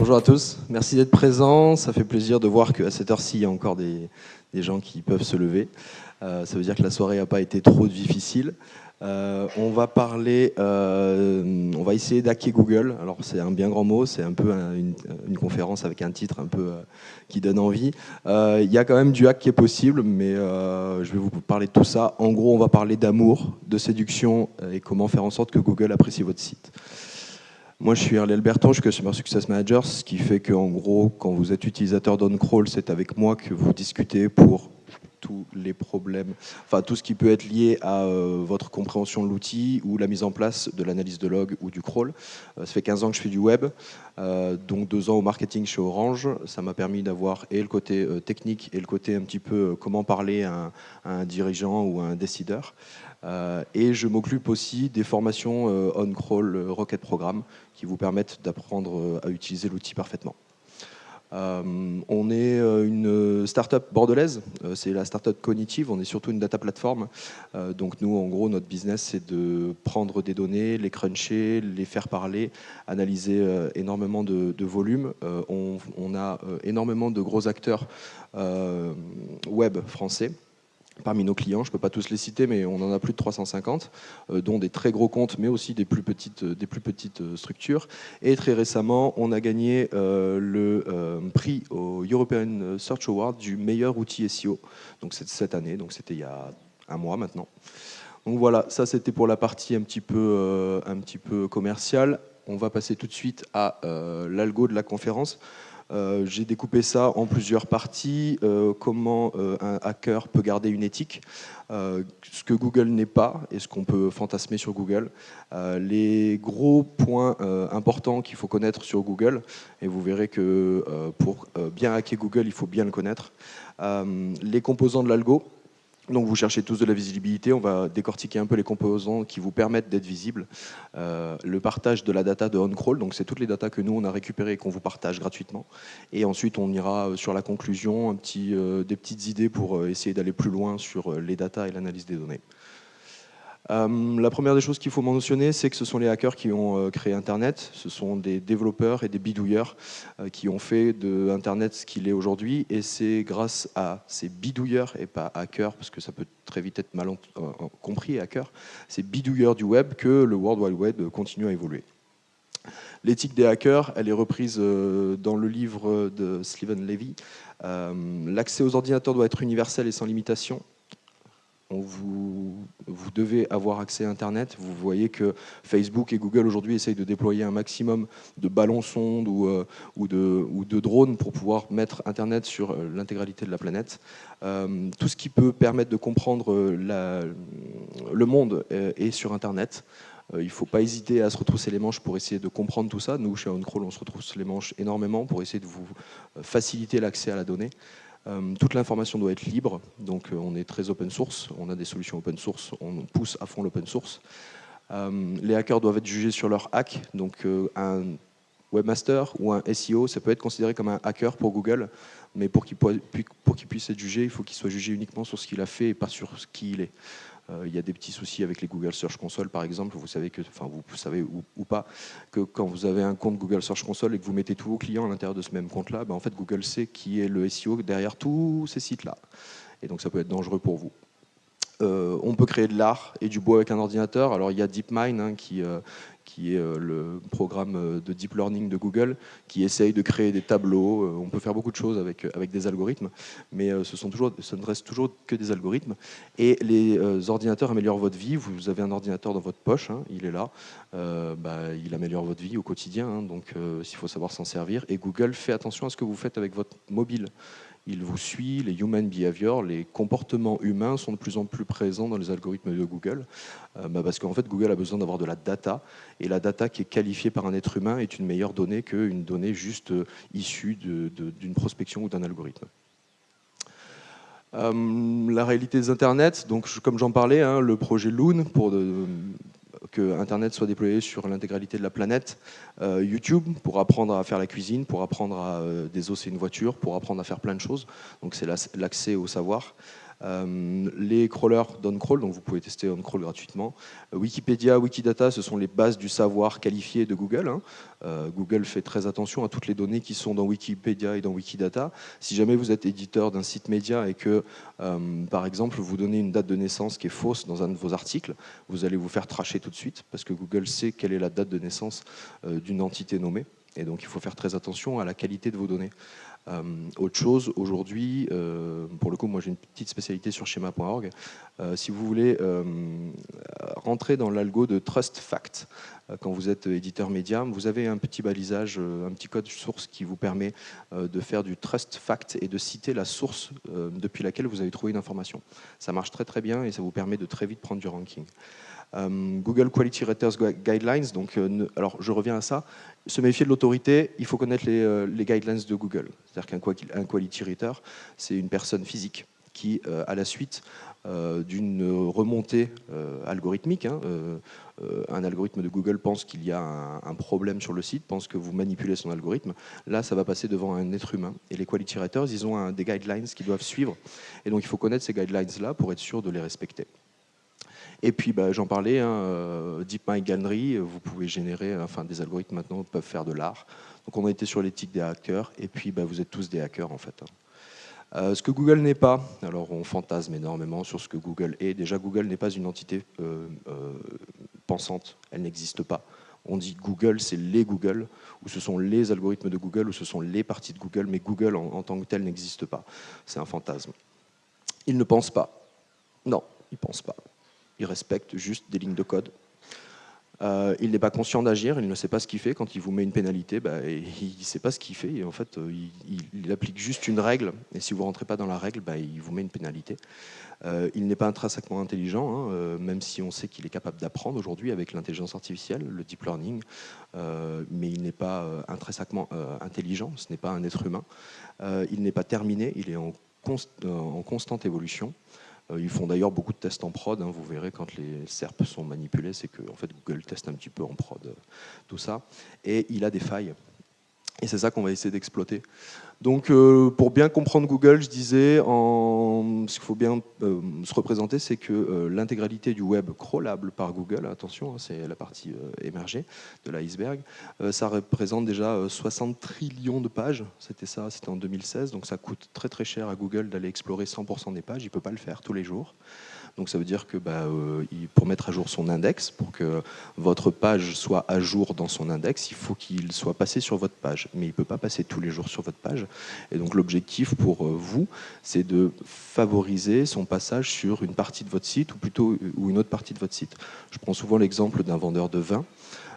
Bonjour à tous, merci d'être présents. Ça fait plaisir de voir qu'à cette heure-ci, il y a encore des gens qui peuvent se lever. Ça veut dire que la soirée n'a pas été trop difficile. On va parler, on va essayer d'hacker Google. Alors c'est un bien grand mot, c'est un peu une conférence avec un titre un peu qui donne envie. Il y a quand même du hack qui est possible, mais je vais vous parler de tout ça. En gros, on va parler d'amour, de séduction et comment faire en sorte que Google apprécie votre site. Moi, je suis Hervé Alberton, je suis Customer Success Manager, ce qui fait qu'en gros, quand vous êtes utilisateur d'OnCrawl, c'est avec moi que vous discutez pour tous les problèmes, enfin tout ce qui peut être lié à votre compréhension de l'outil ou la mise en place de l'analyse de log ou du crawl. Ça fait 15 ans que je fais du web, donc 2 ans au marketing chez Orange. Ça m'a permis d'avoir et le côté technique et le côté un petit peu comment parler à un dirigeant ou à un décideur. Et je m'occupe aussi des formations OnCrawl Rocket Programme qui vous permettent d'apprendre à utiliser l'outil parfaitement. On est une start-up bordelaise, c'est la start-up cognitive, on est surtout une data platform. Donc nous, en gros, notre business, c'est de prendre des données, les cruncher, les faire parler, analyser énormément de volume. On a énormément de gros acteurs web français. Parmi nos clients, je ne peux pas tous les citer, mais on en a plus de 350, dont des très gros comptes, mais aussi des plus petites structures. Et très récemment, on a gagné le prix au European Search Award du meilleur outil SEO. Donc c'est cette année, donc c'était il y a un mois maintenant. Donc voilà, ça c'était pour la partie un petit peu commerciale. On va passer tout de suite à l'algo de la conférence. J'ai découpé ça en plusieurs parties. Comment un hacker peut garder une éthique, ce que Google n'est pas et ce qu'on peut fantasmer sur Google. Les gros points importants qu'il faut connaître sur Google, et vous verrez que pour bien hacker Google, il faut bien le connaître. Les composants de l'algo. Donc vous cherchez tous de la visibilité, on va décortiquer un peu les composants qui vous permettent d'être visibles. Le partage de la data de OnCrawl, donc c'est toutes les datas que nous on a récupérées et qu'on vous partage gratuitement. Et ensuite on ira sur la conclusion, des petites idées pour essayer d'aller plus loin sur les datas et l'analyse des données. La première des choses qu'il faut mentionner, c'est que ce sont les hackers qui ont créé Internet. Ce sont des développeurs et des bidouilleurs qui ont fait de Internet ce qu'il est aujourd'hui. Et c'est grâce à ces bidouilleurs, et pas hackers, parce que ça peut très vite être mal compris, hackers, ces bidouilleurs du web, que le World Wide Web continue à évoluer. L'éthique des hackers, elle est reprise dans le livre de Steven Levy. L'accès aux ordinateurs doit être universel et sans limitation. Vous devez avoir accès à Internet. Vous voyez que Facebook et Google aujourd'hui essayent de déployer un maximum de ballons sondes ou de drones pour pouvoir mettre Internet sur l'intégralité de la planète. Tout ce qui peut permettre de comprendre le monde est sur Internet. Il ne faut pas hésiter à se retrousser les manches pour essayer de comprendre tout ça. Nous, chez OnCrawl, on se retrousse les manches énormément pour essayer de vous faciliter l'accès à la donnée. Toute l'information doit être libre, donc on est très open source, on a des solutions open source, on pousse à fond l'open source. Les hackers doivent être jugés sur leur hack, donc un webmaster ou un SEO, ça peut être considéré comme un hacker pour Google, mais pour qu'il puisse être jugé, il faut qu'il soit jugé uniquement sur ce qu'il a fait et pas sur qui il est. Il y a des petits soucis avec les Google Search Console, par exemple. Vous savez ou pas que quand vous avez un compte Google Search Console et que vous mettez tous vos clients à l'intérieur de ce même compte-là, en fait, Google sait qui est le SEO derrière tous ces sites-là. Et donc, ça peut être dangereux pour vous. On peut créer de l'art et du beau avec un ordinateur. Alors, il y a DeepMind qui est le programme de deep learning de Google, qui essaye de créer des tableaux. On peut faire beaucoup de choses avec des algorithmes, mais ce ne reste toujours que des algorithmes. Et les ordinateurs améliorent votre vie. Vous avez un ordinateur dans votre poche, il est là. Il améliore votre vie au quotidien, donc il faut savoir s'en servir. Et Google fait attention à ce que vous faites avec votre mobile. Il vous suit, les human behavior, les comportements humains sont de plus en plus présents dans les algorithmes de Google, parce qu'en fait Google a besoin d'avoir de la data, et la data qui est qualifiée par un être humain est une meilleure donnée qu'une donnée juste issue d'une prospection ou d'un algorithme. La réalité des Internet, donc comme j'en parlais, le projet Loon pour que Internet soit déployé sur l'intégralité de la planète, YouTube pour apprendre à faire la cuisine, pour apprendre à désosser une voiture, pour apprendre à faire plein de choses, donc c'est l'accès au savoir. Les crawlers d'OnCrawl, donc vous pouvez tester OnCrawl gratuitement. Wikipédia, Wikidata, ce sont les bases du savoir qualifié de Google. Google fait très attention à toutes les données qui sont dans Wikipédia et dans Wikidata. Si jamais vous êtes éditeur d'un site média et que, par exemple, vous donnez une date de naissance qui est fausse dans un de vos articles, vous allez vous faire tracher tout de suite parce que Google sait quelle est la date de naissance d'une entité nommée. Et donc, il faut faire très attention à la qualité de vos données. Autre chose, aujourd'hui, pour le coup, moi j'ai une petite spécialité sur schema.org. Si vous voulez rentrer dans l'algo de Trust Fact, quand vous êtes éditeur média, vous avez un petit balisage, un petit code source qui vous permet de faire du Trust Fact et de citer la source depuis laquelle vous avez trouvé une information. Ça marche très très bien et ça vous permet de très vite prendre du ranking. Google Quality Raters Guidelines, donc, alors je reviens à ça, se méfier de l'autorité, il faut connaître les guidelines de Google. C'est-à-dire qu'un Quality Rater, c'est une personne physique qui, à la suite d'une remontée algorithmique, un algorithme de Google pense qu'il y a un problème sur le site, pense que vous manipulez son algorithme, là ça va passer devant un être humain. Et les Quality Raters, ils ont des guidelines qu'ils doivent suivre, et donc il faut connaître ces guidelines-là pour être sûr de les respecter. Et puis j'en parlais, DeepMind Gallery, vous pouvez générer, enfin des algorithmes maintenant peuvent faire de l'art. Donc on a été sur l'éthique des hackers, et puis vous êtes tous des hackers en fait. Ce que Google n'est pas, alors on fantasme énormément sur ce que Google est. Déjà Google n'est pas une entité pensante, elle n'existe pas. On dit Google, c'est les Google, ou ce sont les algorithmes de Google, ou ce sont les parties de Google, mais Google en tant que tel n'existe pas. C'est un fantasme. Il ne pense pas. Non, il ne pense pas. Il respecte juste des lignes de code. Il n'est pas conscient d'agir, il ne sait pas ce qu'il fait. Quand il vous met une pénalité, il ne sait pas ce qu'il fait. Et en fait, il applique juste une règle. Et si vous ne rentrez pas dans la règle, il vous met une pénalité. Il n'est pas intrinsèquement intelligent, même si on sait qu'il est capable d'apprendre aujourd'hui avec l'intelligence artificielle, le deep learning. Mais il n'est pas intrinsèquement intelligent, ce n'est pas un être humain. Il n'est pas terminé, il est en constante évolution. Ils font d'ailleurs beaucoup de tests en prod. Vous verrez quand les SERP sont manipulés, c'est que en fait, Google teste un petit peu en prod tout ça. Et il a des failles. Et c'est ça qu'on va essayer d'exploiter. Donc, pour bien comprendre Google, je disais, ce qu'il faut bien se représenter, c'est que l'intégralité du web crawlable par Google, attention, c'est la partie émergée de l'iceberg, ça représente déjà 60 trillions de pages. C'était ça, c'était en 2016. Donc, ça coûte très très cher à Google d'aller explorer 100% des pages. Il ne peut pas le faire tous les jours. Donc ça veut dire que pour mettre à jour son index, pour que votre page soit à jour dans son index, il faut qu'il soit passé sur votre page. Mais il ne peut pas passer tous les jours sur votre page. Et donc l'objectif pour vous, c'est de favoriser son passage sur une partie de votre site ou une autre partie de votre site. Je prends souvent l'exemple d'un vendeur de vin.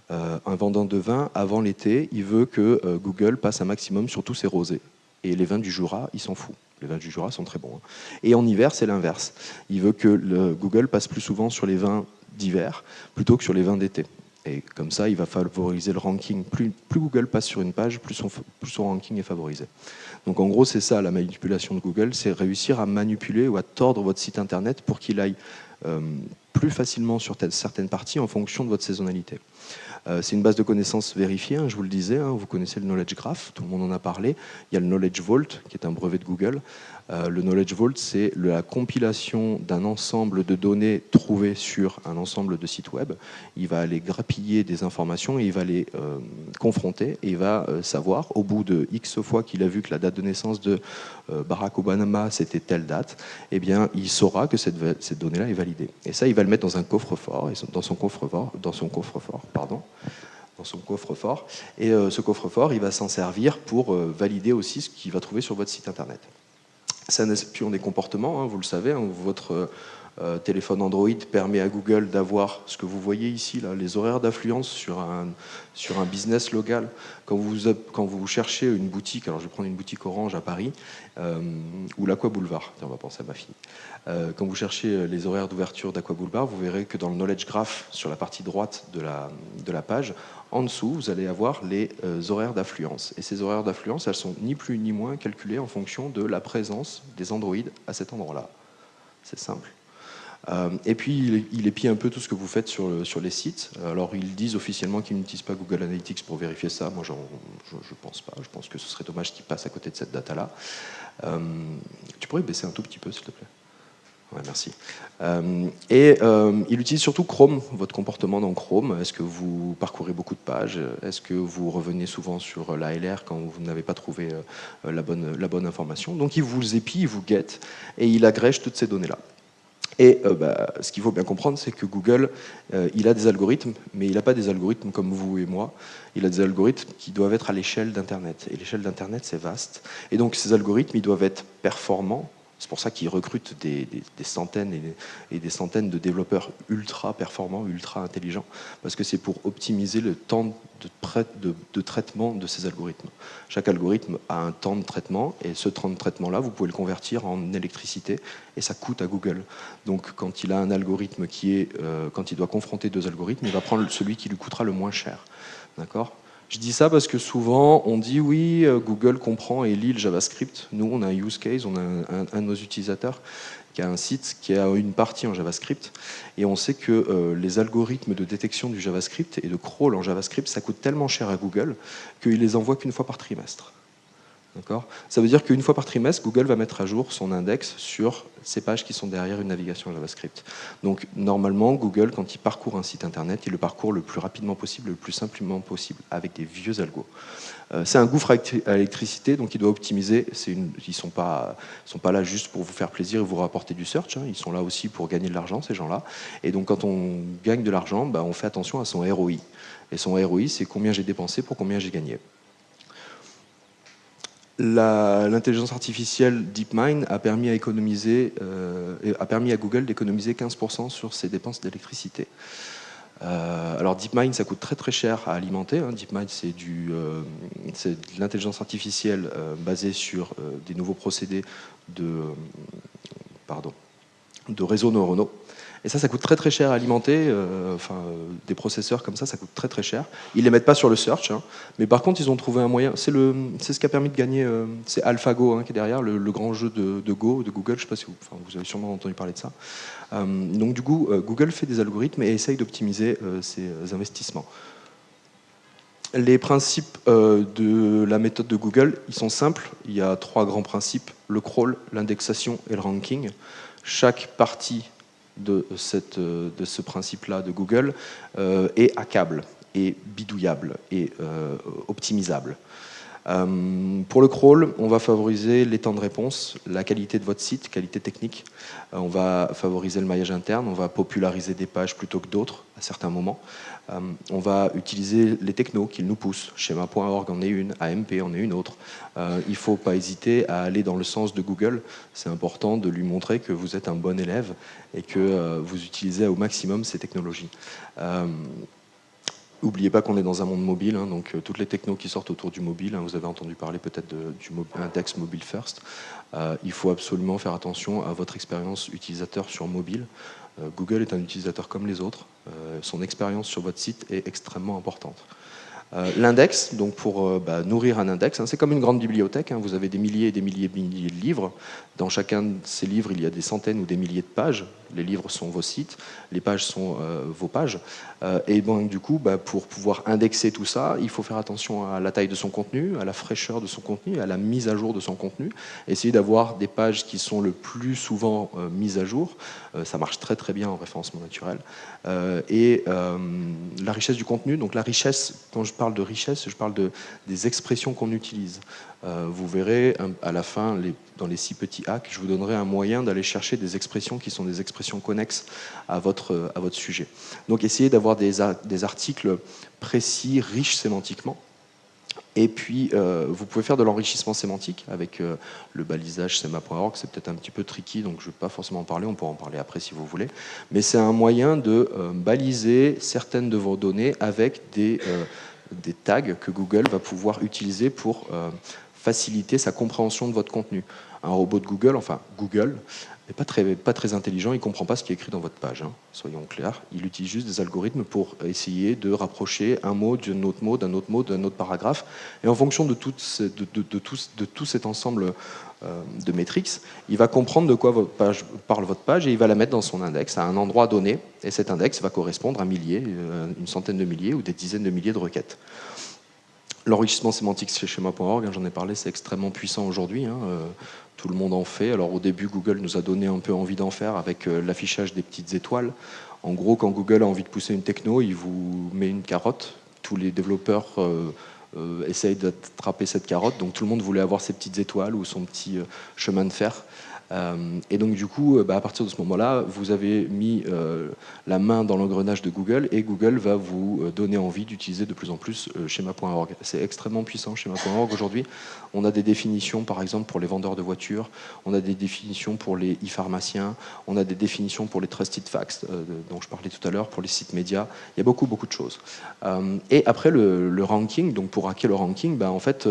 Un vendeur de vin, avant l'été, il veut que Google passe un maximum sur tous ses rosés. Et les vins du Jura, il s'en fout. Les vins du Jura sont très bons. Et en hiver, c'est l'inverse. Il veut que Google passe plus souvent sur les vins d'hiver plutôt que sur les vins d'été. Et comme ça, il va favoriser le ranking. Plus Google passe sur une page, plus son ranking est favorisé. Donc en gros, c'est ça la manipulation de Google, c'est réussir à manipuler ou à tordre votre site internet pour qu'il aille plus facilement sur certaines parties en fonction de votre saisonnalité. C'est une base de connaissances vérifiée, je vous le disais, vous connaissez le Knowledge Graph, tout le monde en a parlé. Il y a le Knowledge Vault, qui est un brevet de Google. Le Knowledge Vault, c'est la compilation d'un ensemble de données trouvées sur un ensemble de sites web. Il va aller grappiller des informations et il va les confronter et il va savoir, au bout de X fois qu'il a vu que la date de naissance de Barack Obama, c'était telle date, eh bien, il saura que cette donnée-là est validée. Et ça, il va le mettre dans un coffre-fort, dans son coffre-fort, et ce coffre-fort, il va s'en servir pour valider aussi ce qu'il va trouver sur votre site internet. C'est un espion des comportements, vous le savez, votre téléphone Android permet à Google d'avoir ce que vous voyez ici, là, les horaires d'affluence sur un business local. Quand vous cherchez une boutique, alors je vais prendre une boutique Orange à Paris, ou l'Aqua Boulevard, on va penser à ma fille. Quand vous cherchez les horaires d'ouverture d'Aqua Boulevard, vous verrez que dans le Knowledge Graph, sur la partie droite de la page, en dessous, vous allez avoir les horaires d'affluence. Et ces horaires d'affluence, elles sont ni plus ni moins calculées en fonction de la présence des Android à cet endroit-là. C'est simple. Et puis, il épie un peu tout ce que vous faites sur les sites. Alors, ils disent officiellement qu'ils n'utilisent pas Google Analytics pour vérifier ça. Moi, je pense pas. Je pense que ce serait dommage qu'ils passent à côté de cette data-là. Tu pourrais baisser un tout petit peu, s'il te plaît? Ouais, merci. Il utilise surtout Chrome, votre comportement dans Chrome. Est-ce que vous parcourez beaucoup de pages? Est-ce que vous revenez souvent sur l'ALR quand vous n'avez pas trouvé la bonne information? Donc il vous épie, il vous guette, et il agrège toutes ces données-là. Et ce qu'il faut bien comprendre, c'est que Google, il a des algorithmes, mais il n'a pas des algorithmes comme vous et moi. Il a des algorithmes qui doivent être à l'échelle d'Internet. Et l'échelle d'Internet, c'est vaste. Et donc ces algorithmes, ils doivent être performants. C'est pour ça qu'ils recrutent des centaines et des centaines de développeurs ultra performants, ultra intelligents, parce que c'est pour optimiser le temps de traitement de ces algorithmes. Chaque algorithme a un temps de traitement, et ce temps de traitement-là, vous pouvez le convertir en électricité, et ça coûte à Google. Donc quand il a un algorithme quand il doit confronter deux algorithmes, il va prendre celui qui lui coûtera le moins cher. D'accord ? Je dis ça parce que souvent on dit oui, Google comprend et lit le JavaScript. Nous, on a un use case, on a un de nos utilisateurs qui a un site qui a une partie en JavaScript, et on sait que les algorithmes de détection du JavaScript et de crawl en JavaScript, ça coûte tellement cher à Google qu'il les envoie qu'une fois par trimestre. Ça veut dire qu'une fois par trimestre, Google va mettre à jour son index sur ces pages qui sont derrière une navigation JavaScript. Donc normalement, Google, quand il parcourt un site internet, il le parcourt le plus rapidement possible, le plus simplement possible, avec des vieux algos. C'est un gouffre à électricité, donc il doit optimiser. Ils ne sont pas là juste pour vous faire plaisir et vous rapporter du search, hein. Ils sont là aussi pour gagner de l'argent, ces gens-là. Et donc quand on gagne de l'argent, on fait attention à son ROI. Et son ROI, c'est combien j'ai dépensé pour combien j'ai gagné. L'intelligence artificielle DeepMind a permis à Google d'économiser 15% sur ses dépenses d'électricité. Alors DeepMind, ça coûte très très cher à alimenter. DeepMind, c'est de l'intelligence artificielle basée sur des nouveaux procédés de réseaux neuronaux. Et ça coûte très très cher à alimenter. Des processeurs comme ça coûte très très cher. Ils les mettent pas sur le search, hein, mais par contre ils ont trouvé un moyen. C'est ce qui a permis de gagner. C'est AlphaGo, hein, qui est derrière, le grand jeu de Go de Google. Je sais pas si vous avez sûrement entendu parler de ça. Donc du coup, Google fait des algorithmes et essaye d'optimiser ses investissements. Les principes de la méthode de Google, ils sont simples. Il y a 3 grands principes: le crawl, l'indexation et le ranking. Chaque partie de ce principe-là de Google est hackable, et bidouillable, et optimisable. Pour le crawl, on va favoriser les temps de réponse, la qualité de votre site, qualité technique. On va favoriser le maillage interne, on va populariser des pages plutôt que d'autres à certains moments. On va utiliser les technos qu'ils nous poussent. Schema.org en est une, AMP en est une autre. Il ne faut pas hésiter à aller dans le sens de Google. C'est important de lui montrer que vous êtes un bon élève et que vous utilisez au maximum ces technologies. N'oubliez pas qu'on est dans un monde mobile, hein, donc toutes les technos qui sortent autour du mobile, hein, vous avez entendu parler peut-être du index Mobile First. Il faut absolument faire attention à votre expérience utilisateur sur mobile. Google est un utilisateur comme les autres. Son expérience sur votre site est extrêmement importante. L'index, donc pour nourrir un index, hein, c'est comme une grande bibliothèque, hein, vous avez des milliers et des milliers de livres. Dans chacun de ces livres, il y a des centaines ou des milliers de pages. Les livres sont vos sites, les pages sont vos pages. Et donc, du coup, pour pouvoir indexer tout ça, il faut faire attention à la taille de son contenu, à la fraîcheur de son contenu, à la mise à jour de son contenu. Essayer d'avoir des pages qui sont le plus souvent mises à jour. Ça marche très très bien en référencement naturel. La richesse du contenu, donc la richesse, quand je parle de richesse, je parle des expressions qu'on utilise. Vous verrez à la fin, dans les 6 petits hacks, je vous donnerai un moyen d'aller chercher des expressions qui sont des expressions connexes à votre sujet. Donc essayez d'avoir des articles précis, riches sémantiquement. Et puis, vous pouvez faire de l'enrichissement sémantique avec le balisage schema.org. C'est peut-être un petit peu tricky, donc je ne vais pas forcément en parler. On pourra en parler après si vous voulez. Mais c'est un moyen de baliser certaines de vos données avec des tags que Google va pouvoir utiliser pour faciliter sa compréhension de votre contenu. Un robot de Google, enfin Google, n'est pas très intelligent, il ne comprend pas ce qui est écrit dans votre page, hein, soyons clairs. Il utilise juste des algorithmes pour essayer de rapprocher un mot d'un autre mot, d'un autre mot, d'un autre paragraphe. Et en fonction de tout cet ensemble de métriques, il va comprendre de quoi parle votre page et il va la mettre dans son index à un endroit donné. Et cet index va correspondre à milliers, une centaine de milliers ou des dizaines de milliers de requêtes. L'enrichissement sémantique chez schema.org, j'en ai parlé, c'est extrêmement puissant aujourd'hui. Tout le monde en fait. Alors au début, Google nous a donné un peu envie d'en faire avec l'affichage des petites étoiles. En gros, quand Google a envie de pousser une techno, il vous met une carotte. Tous les développeurs essayent d'attraper cette carotte. Donc tout le monde voulait avoir ses petites étoiles ou son petit chemin de fer. Et donc du coup, à partir de ce moment-là, vous avez mis la main dans l'engrenage de Google et Google va vous donner envie d'utiliser de plus en plus schema.org. C'est extrêmement puissant, schema.org. Aujourd'hui, on a des définitions, par exemple, pour les vendeurs de voitures, on a des définitions pour les e-pharmaciens, on a des définitions pour les trusted facts, dont je parlais tout à l'heure, pour les sites médias. Il y a beaucoup, beaucoup de choses. Et après, le ranking, donc pour hacker le ranking, en fait,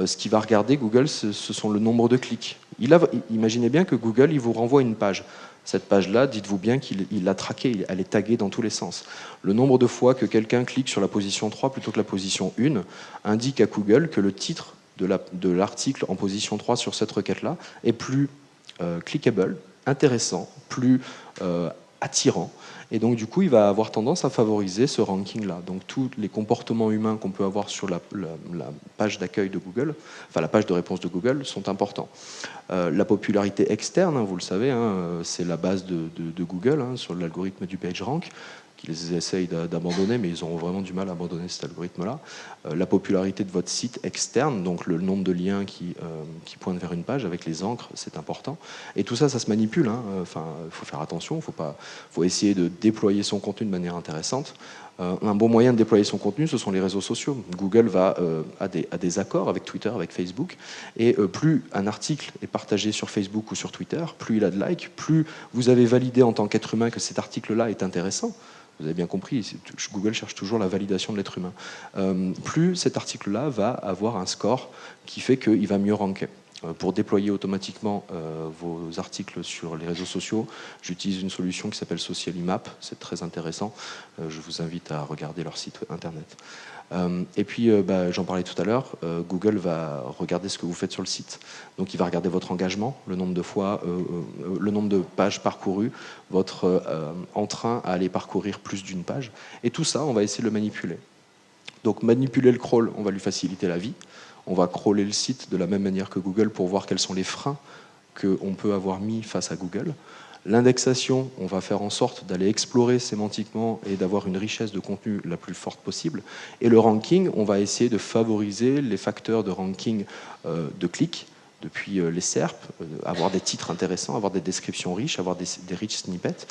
ce qui va regarder Google, ce sont le nombre de clics. Imaginez bien que Google, il vous renvoie une page. Cette page-là, dites-vous bien qu'il l'a traquée, elle est taguée dans tous les sens. Le nombre de fois que quelqu'un clique sur la position 3 plutôt que la position 1 indique à Google que le titre de l'article en position 3 sur cette requête-là est plus clickable, intéressant, plus attirant. Et donc, du coup, il va avoir tendance à favoriser ce ranking-là. Donc, tous les comportements humains qu'on peut avoir sur la page d'accueil de Google, enfin la page de réponse de Google, sont importants. La popularité externe, vous le savez, c'est la base de Google sur l'algorithme du PageRank, qu'ils essayent d'abandonner, mais ils auront vraiment du mal à abandonner cet algorithme-là. La popularité de votre site externe, donc le nombre de liens qui pointent vers une page avec les encres, c'est important. Et tout ça, ça se manipule. Enfin, il faut faire attention, faut essayer de déployer son contenu de manière intéressante. Un bon moyen de déployer son contenu, ce sont les réseaux sociaux. Google a des accords avec Twitter, avec Facebook, et plus un article est partagé sur Facebook ou sur Twitter, plus il a de likes, plus vous avez validé en tant qu'être humain que cet article-là est intéressant. Vous avez bien compris, Google cherche toujours la validation de l'être humain. Plus cet article-là va avoir un score qui fait qu'il va mieux ranker. Pour déployer automatiquement vos articles sur les réseaux sociaux, j'utilise une solution qui s'appelle Social Imap, c'est très intéressant. Je vous invite à regarder leur site internet. Et puis, j'en parlais tout à l'heure, Google va regarder ce que vous faites sur le site. Donc, il va regarder votre engagement, le nombre de fois, le nombre de pages parcourues, votre entrain à aller parcourir plus d'une page. Et tout ça, on va essayer de le manipuler. Donc, manipuler le crawl, on va lui faciliter la vie. On va crawler le site de la même manière que Google pour voir quels sont les freins qu'on peut avoir mis face à Google. L'indexation, on va faire en sorte d'aller explorer sémantiquement et d'avoir une richesse de contenu la plus forte possible. Et le ranking, on va essayer de favoriser les facteurs de ranking de clics, depuis les SERP, avoir des titres intéressants, avoir des descriptions riches, avoir des rich snippets.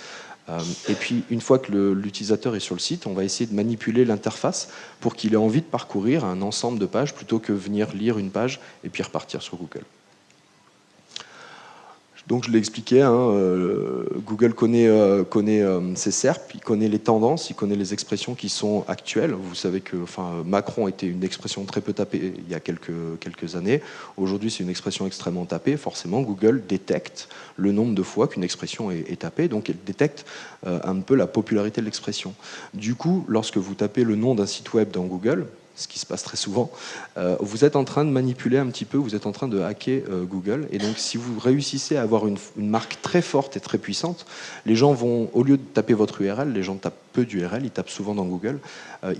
Et puis, une fois que l'utilisateur est sur le site, on va essayer de manipuler l'interface pour qu'il ait envie de parcourir un ensemble de pages plutôt que venir lire une page et puis repartir sur Google. Donc je l'ai expliqué, Google connaît ses SERP, il connaît les tendances, il connaît les expressions qui sont actuelles. Vous savez que Macron était une expression très peu tapée il y a quelques années. Aujourd'hui, c'est une expression extrêmement tapée. Forcément, Google détecte le nombre de fois qu'une expression est tapée, donc elle détecte un peu la popularité de l'expression. Du coup, lorsque vous tapez le nom d'un site web dans Google, ce qui se passe très souvent, vous êtes en train de manipuler un petit peu, vous êtes en train de hacker Google. Et donc, si vous réussissez à avoir une marque très forte et très puissante, les gens vont, au lieu de taper votre URL, les gens tapent peu d'URL, ils tapent souvent dans Google,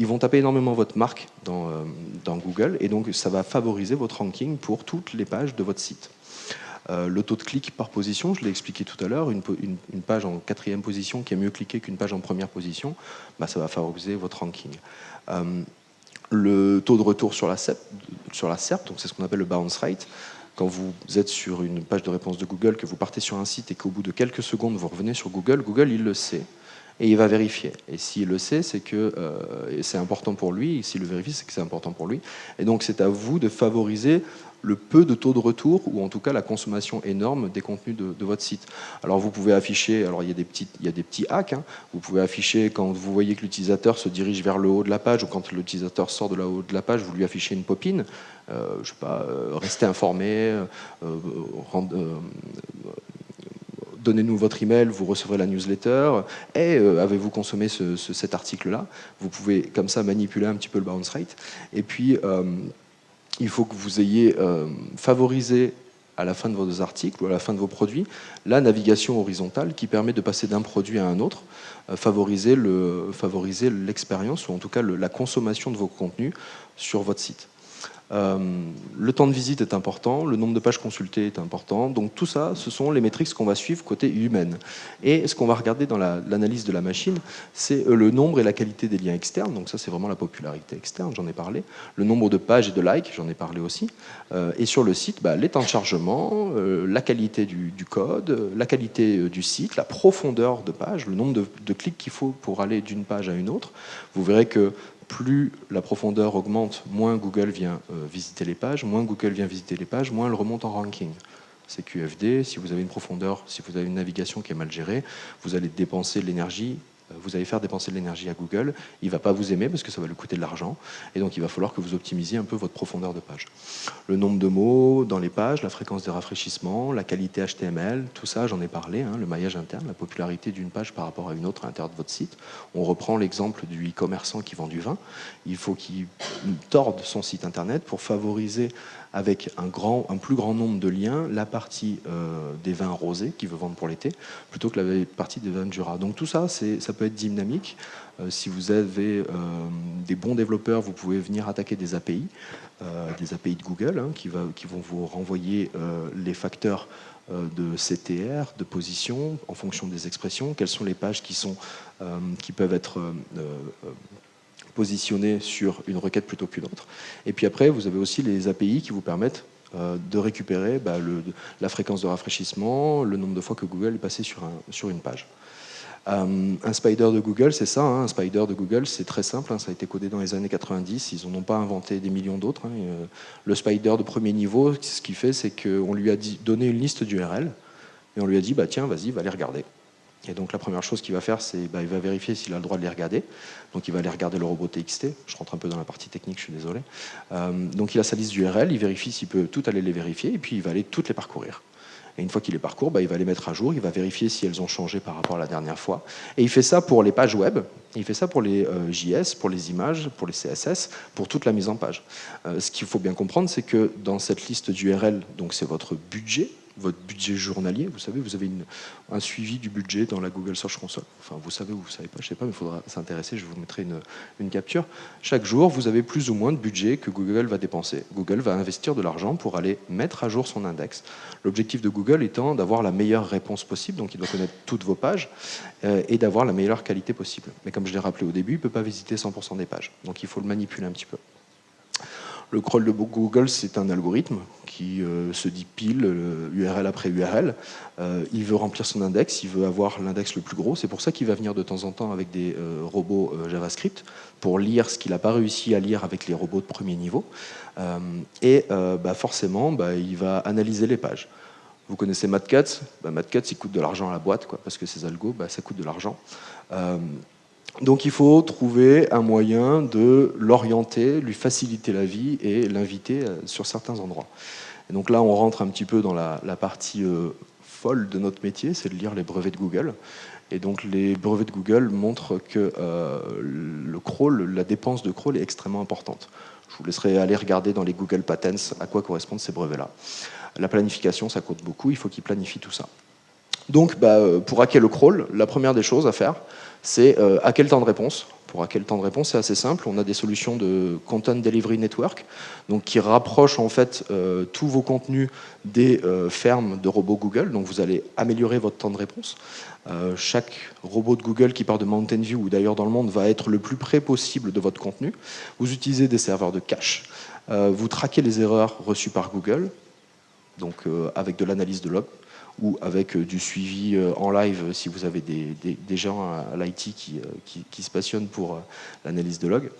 ils vont taper énormément votre marque dans Google, et donc ça va favoriser votre ranking pour toutes les pages de votre site. Le taux de clic par position, je l'ai expliqué tout à l'heure, une page en 4e position qui est mieux cliquée qu'une page en 1re position, ça va favoriser votre ranking. Le taux de retour sur la SERP, donc c'est ce qu'on appelle le bounce rate. Quand vous êtes sur une page de réponse de Google, que vous partez sur un site et qu'au bout de quelques secondes vous revenez sur Google, Google il le sait et il va vérifier. Et s'il le sait, c'est que c'est important pour lui, et s'il le vérifie, c'est que c'est important pour lui. Et donc c'est à vous de favoriser le peu de taux de retour, ou en tout cas la consommation énorme des contenus de votre site. Alors vous pouvez afficher, alors il y a des petits hacks, vous pouvez afficher quand vous voyez que l'utilisateur se dirige vers le haut de la page, ou quand l'utilisateur sort de la haut de la page, vous lui affichez une pop-in, je sais pas, restez informé, donnez-nous votre email, vous recevrez la newsletter, et avez-vous consommé cet article-là. Vous pouvez comme ça manipuler un petit peu le bounce rate. Et puis, il faut que vous ayez favorisé à la fin de vos articles ou à la fin de vos produits la navigation horizontale qui permet de passer d'un produit à un autre, favoriser l'expérience ou en tout cas la consommation de vos contenus sur votre site. Le temps de visite est important, le nombre de pages consultées est important. Donc tout ça, ce sont les métriques qu'on va suivre côté humaine. Et ce qu'on va regarder dans l'analyse de la machine, c'est le nombre et la qualité des liens externes. Donc ça, c'est vraiment la popularité externe, j'en ai parlé. Le nombre de pages et de likes, j'en ai parlé aussi. Et sur le site, les temps de chargement, la qualité du code, la qualité du site, la profondeur de page, le nombre de clics qu'il faut pour aller d'une page à une autre. Vous verrez que plus la profondeur augmente, moins Google vient visiter les pages, moins Google vient visiter les pages, moins elle remonte en ranking. C'est QFD, si vous avez une profondeur, si vous avez une navigation qui est mal gérée, vous allez dépenser de l'énergie, vous allez faire dépenser de l'énergie à Google, il ne va pas vous aimer parce que ça va lui coûter de l'argent, et donc il va falloir que vous optimisiez un peu votre profondeur de page. Le nombre de mots dans les pages, la fréquence des rafraîchissements, la qualité HTML, tout ça j'en ai parlé, le maillage interne, la popularité d'une page par rapport à une autre à l'intérieur de votre site. On reprend l'exemple du e-commerçant qui vend du vin, il faut qu'il torde son site internet pour favoriser avec un plus grand nombre de liens la partie des vins rosés qu'il veut vendre pour l'été, plutôt que la partie des vins de Jura. Donc tout ça, ça peut être dynamique. Si vous avez des bons développeurs, vous pouvez venir attaquer des API de Google, qui vont vous renvoyer les facteurs de CTR, de position, en fonction des expressions, quelles sont les pages qui peuvent être positionnées sur une requête plutôt qu'une autre. Et puis après, vous avez aussi les API qui vous permettent de récupérer la fréquence de rafraîchissement, le nombre de fois que Google est passé sur une page. Un spider de Google, c'est ça, un spider de Google, c'est très simple, ça a été codé dans les années 90, ils n'en ont pas inventé des millions d'autres. Le spider de premier niveau, ce qu'il fait, c'est qu'on lui a donné une liste d'URL, et on lui a dit, tiens, vas-y, va les regarder. Et donc la première chose qu'il va faire, c'est il va vérifier s'il a le droit de les regarder. Donc il va aller regarder le robot TXT. Je rentre un peu dans la partie technique, je suis désolé. Donc il a sa liste d'URL, il vérifie s'il peut tout aller les vérifier, et puis il va aller toutes les parcourir. Et une fois qu'il les parcourt, il va les mettre à jour, il va vérifier si elles ont changé par rapport à la dernière fois. Et il fait ça pour les pages web, il fait ça pour les JS, pour les images, pour les CSS, pour toute la mise en page. Ce qu'il faut bien comprendre, c'est que dans cette liste d'URL, donc c'est votre budget journalier. Vous savez, vous avez un suivi du budget dans la Google Search Console. Enfin, vous savez ou vous ne savez pas, je ne sais pas, mais il faudra s'intéresser, je vous mettrai une capture. Chaque jour, vous avez plus ou moins de budget que Google va dépenser. Google va investir de l'argent pour aller mettre à jour son index. L'objectif de Google étant d'avoir la meilleure réponse possible, donc il doit connaître toutes vos pages, et d'avoir la meilleure qualité possible. Mais comme je l'ai rappelé au début, il ne peut pas visiter 100% des pages. Donc il faut le manipuler un petit peu. Le crawl de Google, c'est un algorithme qui se dit pile, URL après URL. Il veut remplir son index, il veut avoir l'index le plus gros. C'est pour ça qu'il va venir de temps en temps avec des robots JavaScript pour lire ce qu'il n'a pas réussi à lire avec les robots de premier niveau. Forcément, il va analyser les pages. Vous connaissez MadCats, MadCats, il coûte de l'argent à la boîte, parce que ces algos, ça coûte de l'argent. Donc il faut trouver un moyen de l'orienter, lui faciliter la vie et l'inviter sur certains endroits. Et donc là, on rentre un petit peu dans la partie folle de notre métier, c'est de lire les brevets de Google. Et donc les brevets de Google montrent que le crawl, la dépense de crawl est extrêmement importante. Je vous laisserai aller regarder dans les Google Patents à quoi correspondent ces brevets-là. La planification, ça coûte beaucoup, il faut qu'ils planifient tout ça. Donc, pour hacker le crawl, la première des choses à faire, c'est hacker le temps de réponse. Pour hacker le temps de réponse, c'est assez simple. On a des solutions de Content Delivery Network, donc qui rapprochent en fait tous vos contenus des fermes de robots Google. Donc, vous allez améliorer votre temps de réponse. Chaque robot de Google qui part de Mountain View ou d'ailleurs dans le monde va être le plus près possible de votre contenu. Vous utilisez des serveurs de cache. Vous traquez les erreurs reçues par Google, donc avec de l'analyse de log, ou avec du suivi en live si vous avez des gens à l'IT qui se passionnent pour l'analyse de log.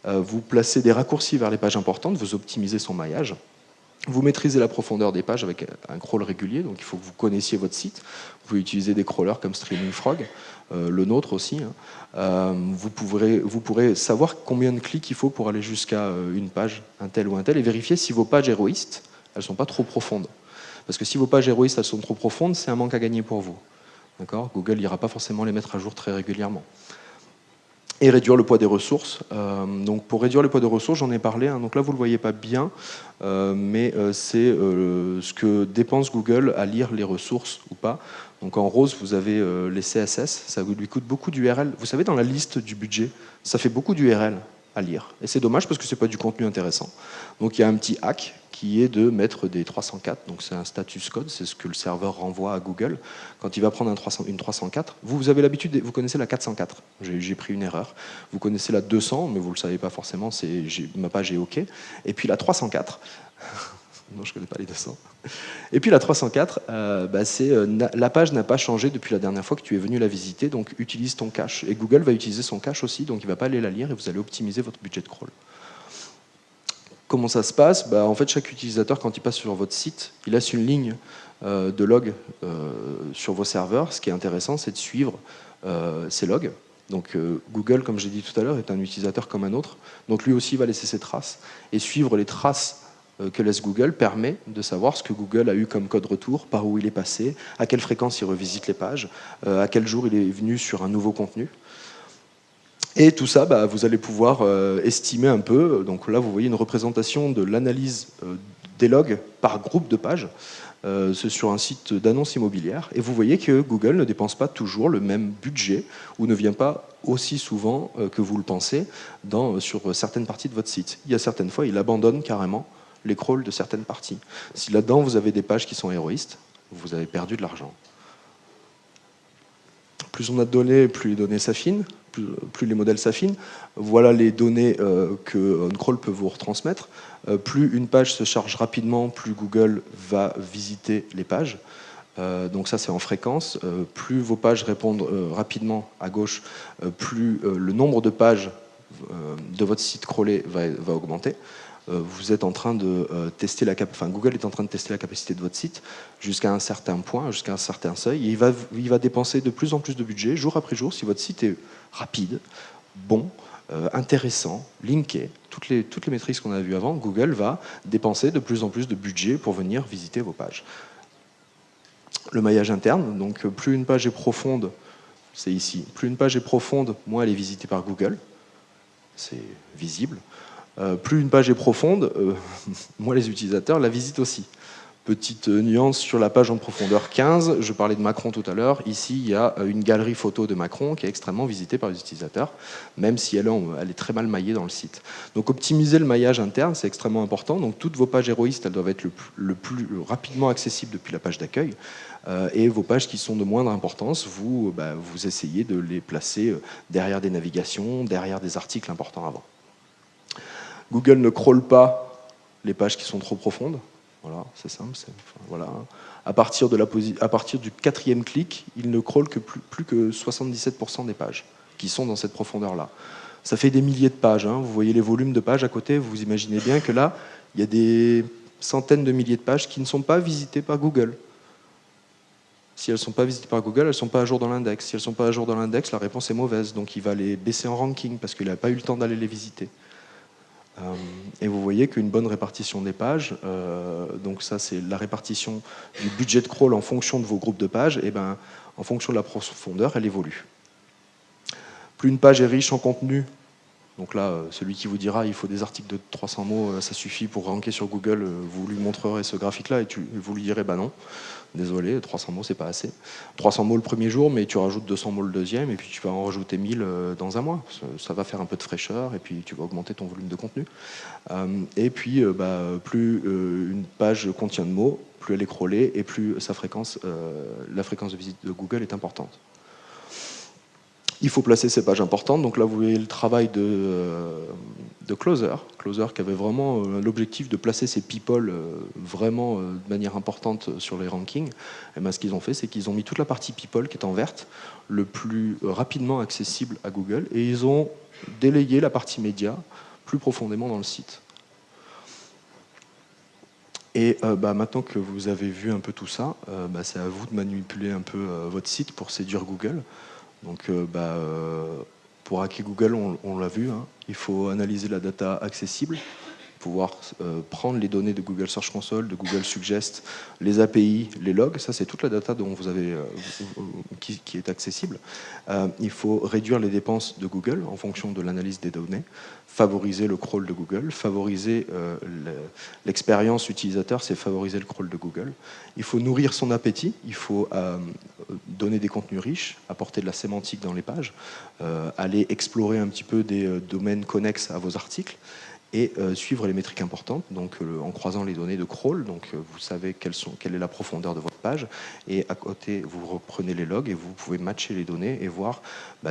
Vous placez des raccourcis vers les pages importantes, vous optimisez son maillage. Vous maîtrisez la profondeur des pages avec un crawl régulier, donc il faut que vous connaissiez votre site. Vous pouvez utiliser des crawlers comme Streaming Frog, le nôtre aussi. Vous pourrez savoir combien de clics il faut pour aller jusqu'à une page, un tel ou un tel, et vérifier si vos pages héroïstes, elles ne sont pas trop profondes. Parce que si vos pages héroïstes elles sont trop profondes, c'est un manque à gagner pour vous. Google n'ira pas forcément les mettre à jour très régulièrement. Et réduire le poids des ressources. Donc pour réduire le poids des ressources, j'en ai parlé. Donc là, vous ne le voyez pas bien, mais c'est ce que dépense Google à lire les ressources ou pas. Donc en rose, vous avez les CSS. Ça lui coûte beaucoup d'URL. Vous savez, dans la liste du budget, ça fait beaucoup d'URL. à lire. Et c'est dommage parce que c'est pas du contenu intéressant. Donc il y a un petit hack qui est de mettre des 304, donc c'est un status code, c'est ce que le serveur renvoie à Google. Quand il va prendre une 304, vous avez l'habitude, vous connaissez la 404, j'ai pris une erreur. Vous connaissez la 200, mais vous ne le savez pas forcément, ma page est OK. Et puis la 304, non je ne connais pas les 200. Et puis la 304, la page n'a pas changé depuis la dernière fois que tu es venu la visiter, donc utilise ton cache. Et Google va utiliser son cache aussi, donc il ne va pas aller la lire et vous allez optimiser votre budget de crawl. Comment ça se passe? En fait, chaque utilisateur, quand il passe sur votre site, il laisse une ligne de log sur vos serveurs. Ce qui est intéressant, c'est de suivre ces logs. Donc Google, comme j'ai dit tout à l'heure, est un utilisateur comme un autre. Donc lui aussi va laisser ses traces. Et suivre les traces que laisse Google permet de savoir ce que Google a eu comme code retour, par où il est passé, à quelle fréquence il revisite les pages, à quel jour il est venu sur un nouveau contenu. Et tout ça, vous allez pouvoir estimer un peu. Donc là, vous voyez une représentation de l'analyse des logs par groupe de pages. C'est sur un site d'annonces immobilières. Et vous voyez que Google ne dépense pas toujours le même budget ou ne vient pas aussi souvent que vous le pensez sur certaines parties de votre site. Il y a certaines fois, il abandonne carrément les crawls de certaines parties. Si là-dedans, vous avez des pages qui sont héroïstes, vous avez perdu de l'argent. Plus on a de données, plus les données s'affinent, plus les modèles s'affinent. Voilà les données que OnCrawl peut vous retransmettre. Plus une page se charge rapidement, plus Google va visiter les pages. Donc ça, c'est en fréquence. Plus vos pages répondent rapidement à gauche, plus le nombre de pages de votre site crawlé va augmenter. Vous êtes en train de tester Google est en train de tester la capacité de votre site jusqu'à un certain point, jusqu'à un certain seuil. Et il va dépenser de plus en plus de budget, jour après jour, si votre site est rapide, bon, intéressant, linké, toutes les métriques qu'on a vues avant, Google va dépenser de plus en plus de budget pour venir visiter vos pages. Le maillage interne, donc plus une page est profonde, c'est ici, plus une page est profonde, moins elle est visitée par Google, c'est visible. Plus une page est profonde, moins les utilisateurs la visitent aussi. Petite nuance sur la page en profondeur 15, je parlais de Macron tout à l'heure, ici il y a une galerie photo de Macron qui est extrêmement visitée par les utilisateurs, même si elle est très mal maillée dans le site. Donc optimiser le maillage interne, c'est extrêmement important. Donc toutes vos pages héroïstes, elles doivent être le plus rapidement accessibles depuis la page d'accueil. Et vos pages qui sont de moindre importance, vous essayez de les placer derrière des navigations, derrière des articles importants avant. Google ne crawl pas les pages qui sont trop profondes. Voilà, c'est simple. Voilà. À partir du 4e clic, il ne crawl que plus que 77% des pages qui sont dans cette profondeur-là. Ça fait des milliers de pages. Vous voyez les volumes de pages à côté. Vous imaginez bien que là, il y a des centaines de milliers de pages qui ne sont pas visitées par Google. Si elles ne sont pas visitées par Google, elles ne sont pas à jour dans l'index. Si elles ne sont pas à jour dans l'index, la réponse est mauvaise. Donc il va les baisser en ranking parce qu'il n'a pas eu le temps d'aller les visiter. Et vous voyez qu'une bonne répartition des pages, donc ça c'est la répartition du budget de crawl en fonction de vos groupes de pages, et en fonction de la profondeur, elle évolue. Plus une page est riche en contenu, donc là, celui qui vous dira il faut des articles de 300 mots, ça suffit pour ranker sur Google, vous lui montrerez ce graphique-là et vous lui direz non, désolé, 300 mots c'est pas assez. 300 mots le premier jour, mais tu rajoutes 200 mots le deuxième, et puis tu vas en rajouter 1000 dans un mois. Ça va faire un peu de fraîcheur, et puis tu vas augmenter ton volume de contenu. Et puis, plus une page contient de mots, plus elle est crawlée, et plus la fréquence de visite de Google est importante. Il faut placer ces pages importantes. Donc là, vous voyez le travail de Closer qui avait vraiment l'objectif de placer ces people vraiment de manière importante sur les rankings. Et ce qu'ils ont fait, c'est qu'ils ont mis toute la partie people qui est en verte le plus rapidement accessible à Google, et ils ont délayé la partie média plus profondément dans le site. Et maintenant que vous avez vu un peu tout ça, c'est à vous de manipuler un peu votre site pour séduire Google. Donc, pour hacker Google, on l'a vu, il faut analyser la data accessible, pouvoir prendre les données de Google Search Console, de Google Suggest, les API, les logs, ça c'est toute la data dont vous avez, qui est accessible. Il faut réduire les dépenses de Google en fonction de l'analyse des données, favoriser le crawl de Google, favoriser l'expérience utilisateur, c'est favoriser le crawl de Google. Il faut nourrir son appétit, il faut donner des contenus riches, apporter de la sémantique dans les pages, aller explorer un petit peu des domaines connexes à vos articles, et suivre les métriques importantes, donc en croisant les données de crawl, donc vous savez quelle est la profondeur de votre page, et à côté vous reprenez les logs et vous pouvez matcher les données et voir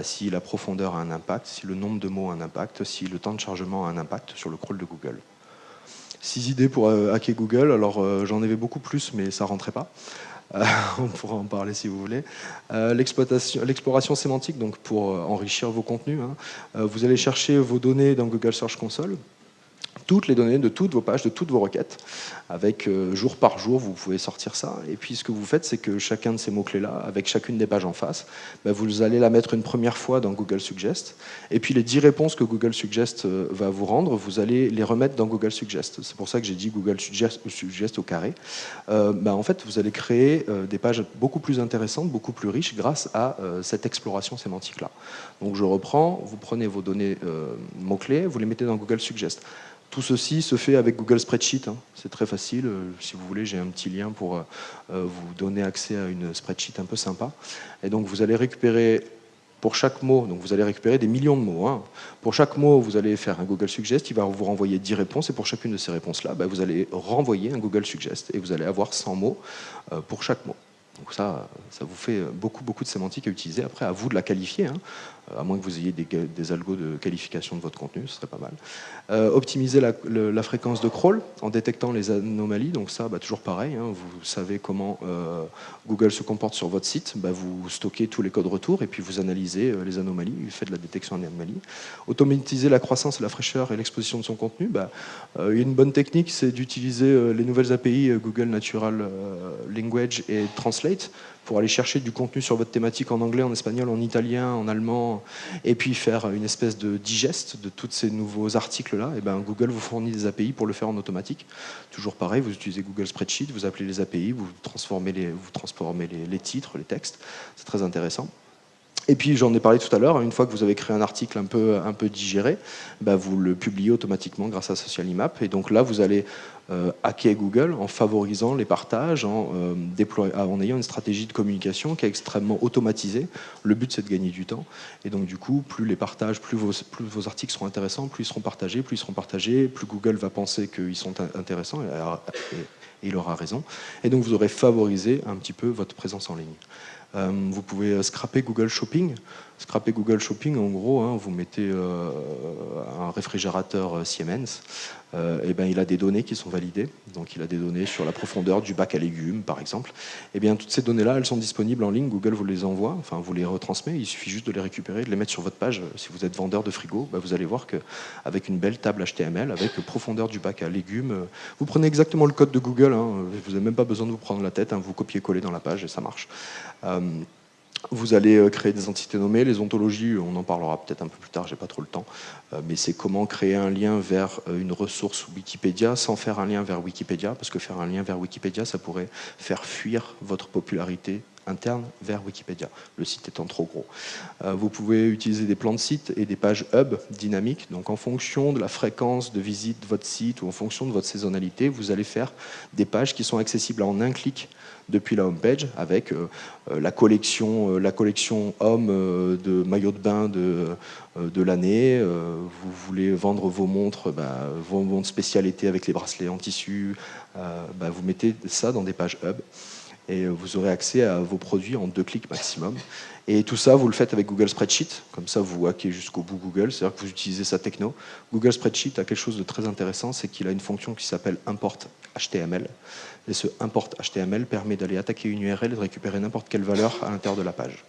si la profondeur a un impact, si le nombre de mots a un impact, si le temps de chargement a un impact sur le crawl de Google. 6 idées pour hacker Google, alors j'en avais beaucoup plus mais ça rentrait pas. On pourra en parler si vous voulez. L'exploration sémantique, donc pour enrichir vos contenus, vous allez chercher vos données dans Google Search Console, toutes les données de toutes vos pages, de toutes vos requêtes, avec jour par jour, vous pouvez sortir ça. Et puis ce que vous faites, c'est que chacun de ces mots-clés-là, avec chacune des pages en face, vous allez la mettre une première fois dans Google Suggest. Et puis les 10 réponses que Google Suggest va vous rendre, vous allez les remettre dans Google Suggest. C'est pour ça que j'ai dit Google Suggest au carré. En fait, vous allez créer des pages beaucoup plus intéressantes, beaucoup plus riches grâce à cette exploration sémantique-là. Donc je reprends, vous prenez vos données mots-clés, vous les mettez dans Google Suggest. Tout ceci se fait avec Google Spreadsheet. C'est très facile. Si vous voulez, j'ai un petit lien pour vous donner accès à une spreadsheet un peu sympa. Et donc, vous allez récupérer, pour chaque mot, donc vous allez récupérer des millions de mots. Pour chaque mot, vous allez faire un Google Suggest. Il va vous renvoyer 10 réponses. Et pour chacune de ces réponses-là, vous allez renvoyer un Google Suggest. Et vous allez avoir 100 mots pour chaque mot. Donc ça vous fait beaucoup de sémantique à utiliser. Après, à vous de la qualifier, à moins que vous ayez des algos de qualification de votre contenu, ce serait pas mal. Optimiser la fréquence de crawl en détectant les anomalies. Donc ça, toujours pareil, vous savez comment Google se comporte sur votre site. Vous stockez tous les codes retour et puis vous analysez les anomalies, vous faites de la détection d'anomalies. Automatiser la croissance, la fraîcheur et l'exposition de son contenu. Une bonne technique, c'est d'utiliser les nouvelles API Google Natural Language et Translate pour aller chercher du contenu sur votre thématique en anglais, en espagnol, en italien, en allemand, et puis faire une espèce de digeste de tous ces nouveaux articles-là. Et Google vous fournit des API pour le faire en automatique. Toujours pareil, vous utilisez Google Spreadsheet, vous appelez les API, vous transformez les titres, les textes. C'est très intéressant. Et puis j'en ai parlé tout à l'heure, une fois que vous avez créé un article un peu digéré, vous le publiez automatiquement grâce à Social Imap. Et donc là, vous allez hacker Google en favorisant les partages, en ayant une stratégie de communication qui est extrêmement automatisée. Le but, c'est de gagner du temps. Et donc du coup, plus les partages, plus vos articles seront intéressants, plus ils seront partagés, plus Google va penser qu'ils sont intéressants, et il aura raison. Et donc vous aurez favorisé un petit peu votre présence en ligne. Vous pouvez scraper Google Shopping. Scraper Google Shopping, en gros, vous mettez un réfrigérateur Siemens, il a des données qui sont validées. Donc il a des données sur la profondeur du bac à légumes, par exemple. Toutes ces données-là, elles sont disponibles en ligne. Google vous les envoie, enfin vous les retransmet. Il suffit juste de les récupérer, de les mettre sur votre page. Si vous êtes vendeur de frigo, vous allez voir qu'avec une belle table HTML, avec profondeur du bac à légumes, vous prenez exactement le code de Google. Vous n'avez même pas besoin de vous prendre la tête. Vous copiez-collez dans la page et ça marche. Vous allez créer des entités nommées. Les ontologies, on en parlera peut-être un peu plus tard, j'ai pas trop le temps. Mais c'est comment créer un lien vers une ressource Wikipédia sans faire un lien vers Wikipédia, parce que faire un lien vers Wikipédia, ça pourrait faire fuir votre popularité interne vers Wikipédia, le site étant trop gros. Vous pouvez utiliser des plans de site et des pages hub dynamiques. Donc en fonction de la fréquence de visite de votre site ou en fonction de votre saisonnalité, vous allez faire des pages qui sont accessibles en un clic depuis la homepage avec la collection homme de maillots de bain de l'année. Vous voulez vendre vos montres spécialité avec les bracelets en tissu. Vous mettez ça dans des pages hub et vous aurez accès à vos produits en 2 clics maximum. Et tout ça, vous le faites avec Google Spreadsheet. Comme ça, vous hackez jusqu'au bout Google. C'est-à-dire que vous utilisez sa techno. Google Spreadsheet a quelque chose de très intéressant, c'est qu'il a une fonction qui s'appelle import HTML. Et ce import HTML permet d'aller attaquer une URL et de récupérer n'importe quelle valeur à l'intérieur de la page.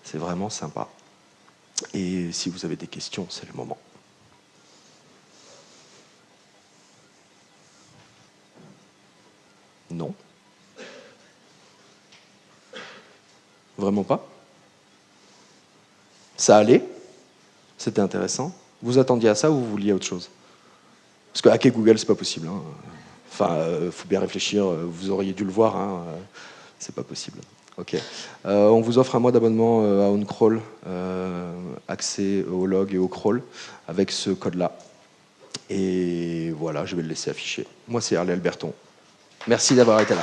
C'est vraiment sympa. Et si vous avez des questions, c'est le moment. Non? Vraiment pas? Ça allait? C'était intéressant? Vous attendiez à ça ou vous vouliez autre chose? Parce que hacker Google, c'est pas possible. Hein. Enfin, faut bien réfléchir. Vous auriez dû le voir. Hein. C'est pas possible. Ok. On vous offre un mois d'abonnement à OnCrawl, accès au log et au crawl, avec ce code-là. Et voilà, je vais le laisser afficher. Moi, c'est Harley Alberton. Merci d'avoir été là.